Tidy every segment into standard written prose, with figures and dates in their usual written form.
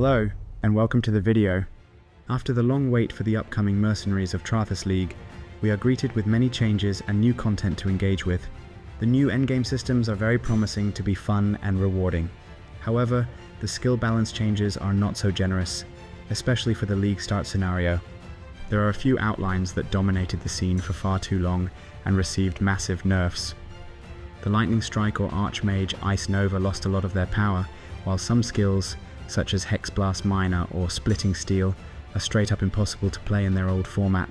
Hello, and welcome to the video. After the long wait for the upcoming Mercenaries of Trarthus League, we are greeted with many changes and new content to engage with. The new endgame systems are very promising to be fun and rewarding. However, the skill balance changes are not so generous, especially for the league start scenario. There are a few outlines that dominated the scene for far too long and received massive nerfs. The Lightning Strike or Archmage Ice Nova lost a lot of their power, while some skills, such as Hex Blast Minor or Splitting Steel, are straight up impossible to play in their old format.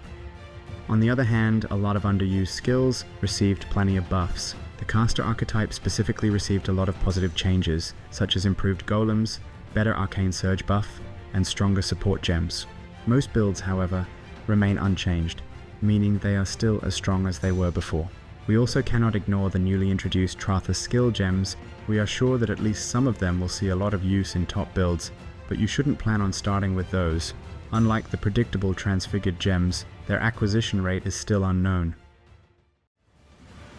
On the other hand, a lot of underused skills received plenty of buffs. The caster archetype specifically received a lot of positive changes, such as improved golems, better arcane surge buff, and stronger support gems. Most builds, however, remain unchanged, meaning they are still as strong as they were before. We also cannot ignore the newly introduced Trarthus skill gems. We are sure that at least some of them will see a lot of use in top builds, but you shouldn't plan on starting with those. Unlike the predictable transfigured gems, their acquisition rate is still unknown.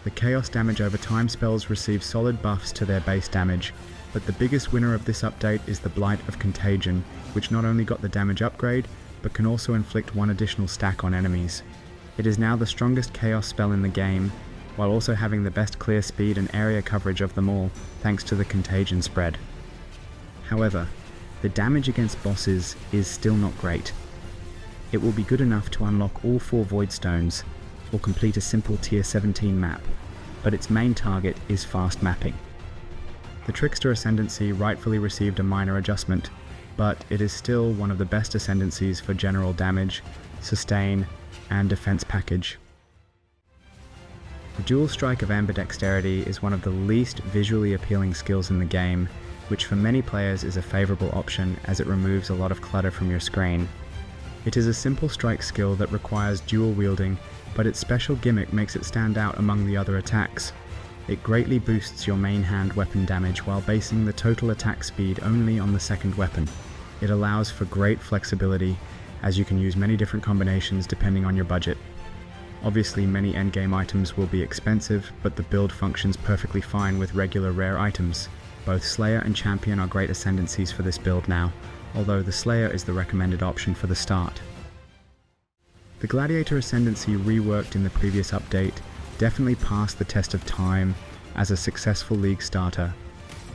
The Chaos damage over time spells receive solid buffs to their base damage, but the biggest winner of this update is the Blight of Contagion, which not only got the damage upgrade, but can also inflict one additional stack on enemies. It is now the strongest Chaos spell in the game, while also having the best clear speed and area coverage of them all, thanks to the Contagion spread. However, the damage against bosses is still not great. It will be good enough to unlock all 4 Void Stones, or complete a simple tier 17 map, but its main target is fast mapping. The Trickster Ascendancy rightfully received a minor adjustment, but it is still one of the best ascendancies for general damage, sustain, and defense package. The Dual Strike of Ambidexterity is one of the least visually appealing skills in the game, which for many players is a favourable option as it removes a lot of clutter from your screen. It is a simple strike skill that requires dual wielding, but its special gimmick makes it stand out among the other attacks. It greatly boosts your main hand weapon damage while basing the total attack speed only on the second weapon. It allows for great flexibility, as you can use many different combinations depending on your budget. Obviously, many endgame items will be expensive, but the build functions perfectly fine with regular rare items. Both Slayer and Champion are great ascendancies for this build now, although the Slayer is the recommended option for the start. The Gladiator Ascendancy reworked in the previous update definitely passed the test of time as a successful league starter.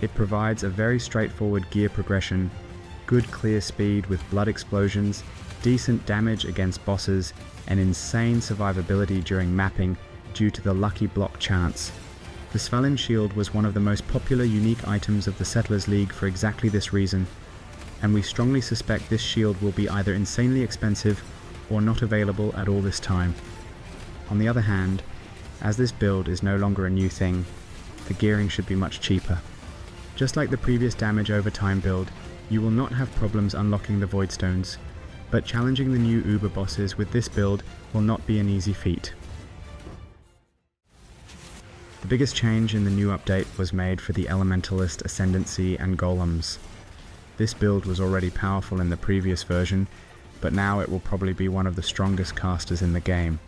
It provides a very straightforward gear progression, good clear speed with blood explosions, decent damage against bosses, and insane survivability during mapping due to the lucky block chance. The Svalin Shield was one of the most popular unique items of the Settlers League for exactly this reason, and we strongly suspect this shield will be either insanely expensive or not available at all this time. On the other hand, as this build is no longer a new thing, the gearing should be much cheaper. Just like the previous damage over time build, you will not have problems unlocking the Void Stones, but challenging the new Uber bosses with this build will not be an easy feat. The biggest change in the new update was made for the Elementalist Ascendancy and Golems. This build was already powerful in the previous version, but now it will probably be one of the strongest casters in the game.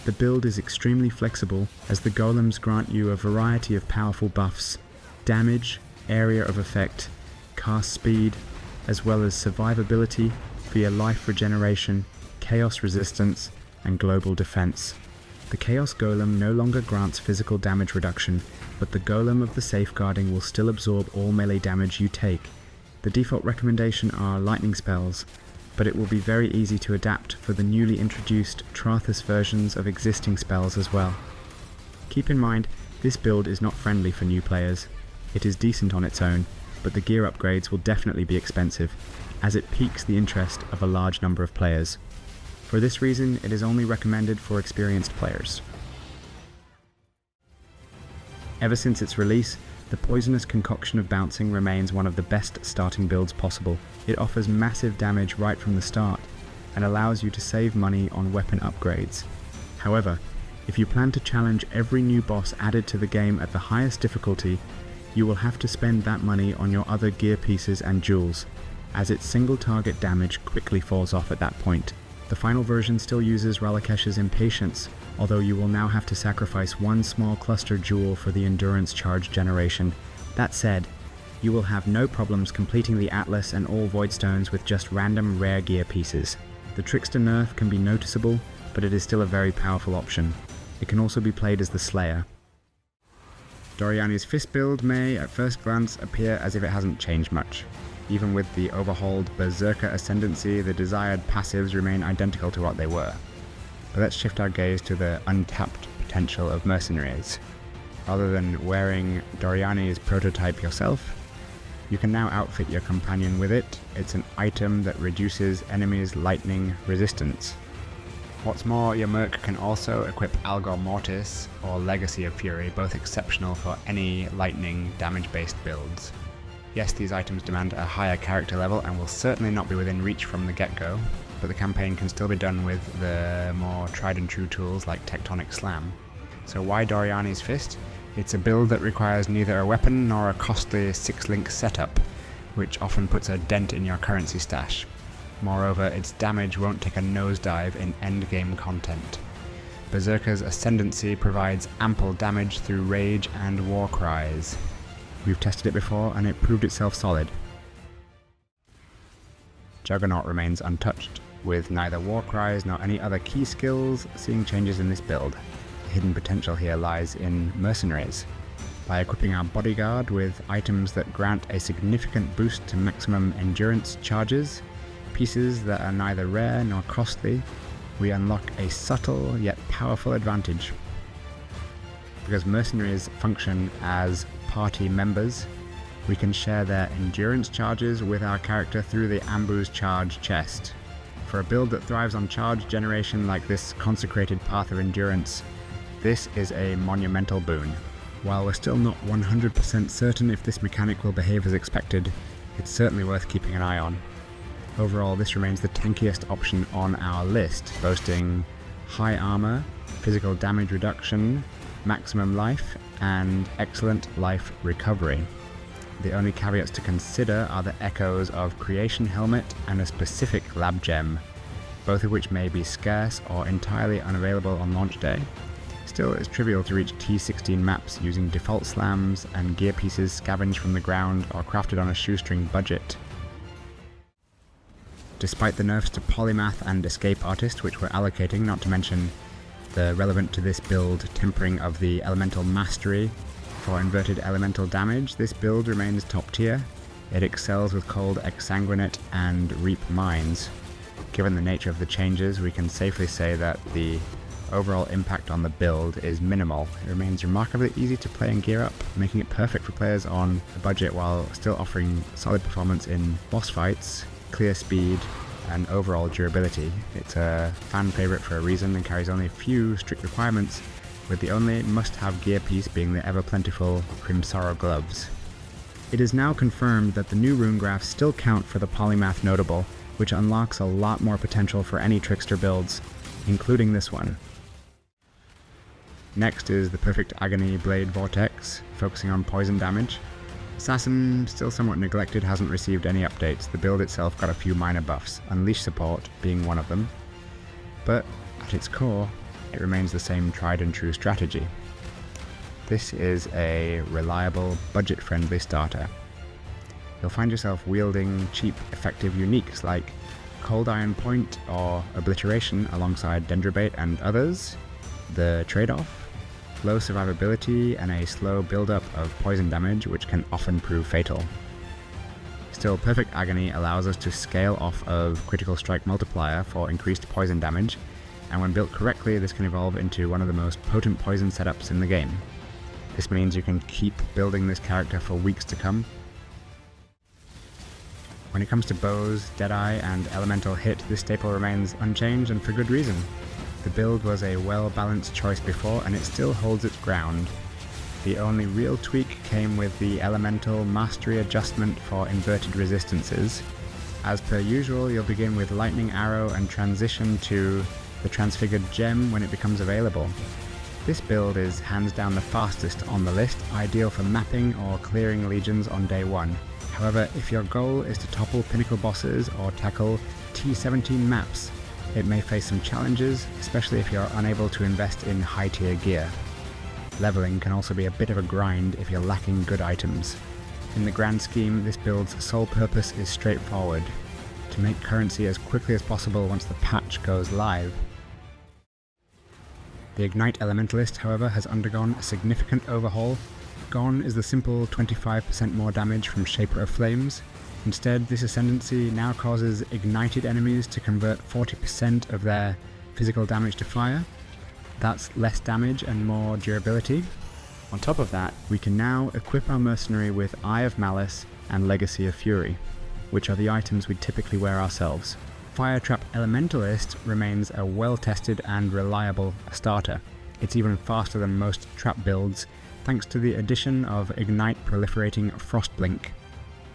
The build is extremely flexible, as the Golems grant you a variety of powerful buffs, damage, area of effect, cast speed, as well as survivability via life regeneration, chaos resistance, and global defense. The Chaos Golem no longer grants physical damage reduction, but the Golem of the Safeguarding will still absorb all melee damage you take. The default recommendation are lightning spells, but it will be very easy to adapt for the newly introduced Trarthus versions of existing spells as well. Keep in mind, this build is not friendly for new players. It is decent on its own, but the gear upgrades will definitely be expensive, as it piques the interest of a large number of players. For this reason, it is only recommended for experienced players. Ever since its release, the Poisonous Concoction of Bouncing remains one of the best starting builds possible. It offers massive damage right from the start, and allows you to save money on weapon upgrades. However, if you plan to challenge every new boss added to the game at the highest difficulty, you will have to spend that money on your other gear pieces and jewels, as its single target damage quickly falls off at that point. The final version still uses Ralakesh's Impatience, although you will now have to sacrifice one small cluster jewel for the endurance charge generation. That said, you will have no problems completing the Atlas and all Voidstones with just random rare gear pieces. The Trickster nerf can be noticeable, but it is still a very powerful option. It can also be played as the Slayer. Doryani's Fist build may, at first glance, appear as if it hasn't changed much. Even with the overhauled Berserker Ascendancy, the desired passives remain identical to what they were. But let's shift our gaze to the untapped potential of Mercenaries. Rather than wearing Doryani's prototype yourself, you can now outfit your companion with it. It's an item that reduces enemies' lightning resistance. What's more, your merc can also equip Algor Mortis or Legacy of Fury, both exceptional for any lightning damage-based builds. Yes, these items demand a higher character level and will certainly not be within reach from the get-go, but the campaign can still be done with the more tried-and-true tools like Tectonic Slam. So why Doryani's Fist? It's a build that requires neither a weapon nor a costly 6-link setup, which often puts a dent in your currency stash. Moreover, its damage won't take a nosedive in endgame content. Berserker's Ascendancy provides ample damage through Rage and War Cries. We've tested it before and it proved itself solid. Juggernaut remains untouched, with neither War Cries nor any other key skills seeing changes in this build. The hidden potential here lies in Mercenaries. By equipping our bodyguard with items that grant a significant boost to maximum endurance charges, pieces that are neither rare nor costly, we unlock a subtle yet powerful advantage. Because Mercenaries function as party members, we can share their endurance charges with our character through the Ambu's Charge chest. For a build that thrives on charge generation like this Consecrated Path of Endurance, this is a monumental boon. While we're still not 100% certain if this mechanic will behave as expected, it's certainly worth keeping an eye on. Overall, this remains the tankiest option on our list, boasting high armor, physical damage reduction, maximum life, and excellent life recovery. The only caveats to consider are the echoes of Creation Helmet and a specific lab gem, both of which may be scarce or entirely unavailable on launch day. Still, it's trivial to reach T16 maps using default slams and gear pieces scavenged from the ground or crafted on a shoestring budget. Despite the nerfs to Polymath and Escape Artist, which we're allocating, not to mention the relevant to this build tempering of the Elemental Mastery for inverted elemental damage, this build remains top tier. It excels with Cold Exsanguinate and Reap Mines. Given the nature of the changes, we can safely say that the overall impact on the build is minimal. It remains remarkably easy to play and gear up, making it perfect for players on a budget while still offering solid performance in boss fights, clear speed, and overall durability. It's a fan favourite for a reason and carries only a few strict requirements, with the only must-have gear piece being the ever-plentiful Crimsorrow gloves. It is now confirmed that the new rune graphs still count for the Polymath notable, which unlocks a lot more potential for any Trickster builds, including this one. Next is the Perfect Agony Blade Vortex, focusing on poison damage. Assassin, still somewhat neglected, hasn't received any updates. The build itself got a few minor buffs, Unleash support being one of them. But at its core, it remains the same tried and true strategy. This is a reliable, budget-friendly starter. You'll find yourself wielding cheap, effective uniques like Cold Iron Point or Obliteration alongside Dendrobate and others. The trade-off? Low survivability and a slow build-up of poison damage, which can often prove fatal. Still, Perfect Agony allows us to scale off of Critical Strike Multiplier for increased poison damage, and when built correctly, this can evolve into one of the most potent poison setups in the game. This means you can keep building this character for weeks to come. When it comes to bows, Deadeye, and Elemental Hit, this staple remains unchanged, and for good reason. The build was a well-balanced choice before, and it still holds its ground. The only real tweak came with the Elemental Mastery adjustment for inverted resistances. As per usual, you'll begin with Lightning Arrow and transition to the Transfigured Gem when it becomes available. This build is hands down the fastest on the list, ideal for mapping or clearing legions on day one. However, if your goal is to topple pinnacle bosses or tackle T17 maps, it may face some challenges, especially if you're unable to invest in high-tier gear. Leveling can also be a bit of a grind if you're lacking good items. In the grand scheme, this build's sole purpose is straightforward: to make currency as quickly as possible once the patch goes live. The Ignite Elementalist, however, has undergone a significant overhaul. Gone is the simple 25% more damage from Shaper of Flames. Instead, this ascendancy now causes ignited enemies to convert 40% of their physical damage to fire. That's less damage and more durability. On top of that, we can now equip our mercenary with Eye of Malice and Legacy of Fury, which are the items we'd typically wear ourselves. Fire Trap Elementalist remains a well-tested and reliable starter. It's even faster than most trap builds, thanks to the addition of Ignite proliferating Frostblink.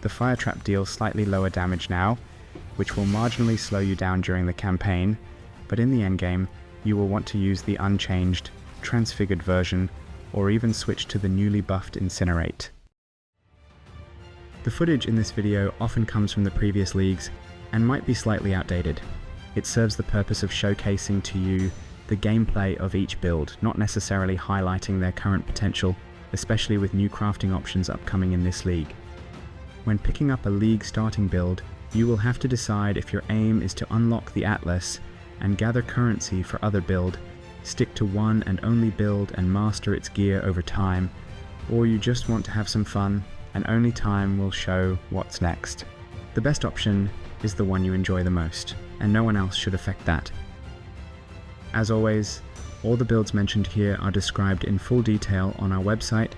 The Fire Trap deals slightly lower damage now, which will marginally slow you down during the campaign, but in the endgame, you will want to use the unchanged, transfigured version, or even switch to the newly buffed Incinerate. The footage in this video often comes from the previous leagues, and might be slightly outdated. It serves the purpose of showcasing to you the gameplay of each build, not necessarily highlighting their current potential, especially with new crafting options upcoming in this league. When picking up a league starting build, you will have to decide if your aim is to unlock the Atlas and gather currency for other build, stick to one and only build and master its gear over time, or you just want to have some fun and only time will show what's next. The best option is the one you enjoy the most, and no one else should affect that. As always, all the builds mentioned here are described in full detail on our website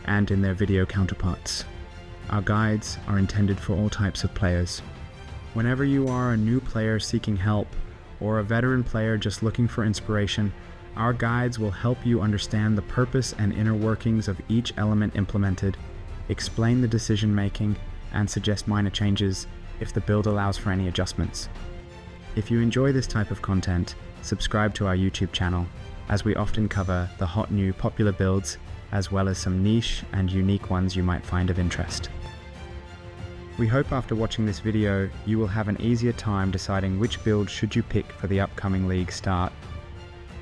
and in their video counterparts. Our guides are intended for all types of players. Whenever you are a new player seeking help, or a veteran player just looking for inspiration, our guides will help you understand the purpose and inner workings of each element implemented, explain the decision making, and suggest minor changes if the build allows for any adjustments. If you enjoy this type of content, subscribe to our YouTube channel, as we often cover the hot new popular builds, as well as some niche and unique ones you might find of interest. We hope after watching this video, you will have an easier time deciding which build should you pick for the upcoming league start.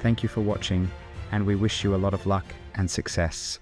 Thank you for watching, and we wish you a lot of luck and success.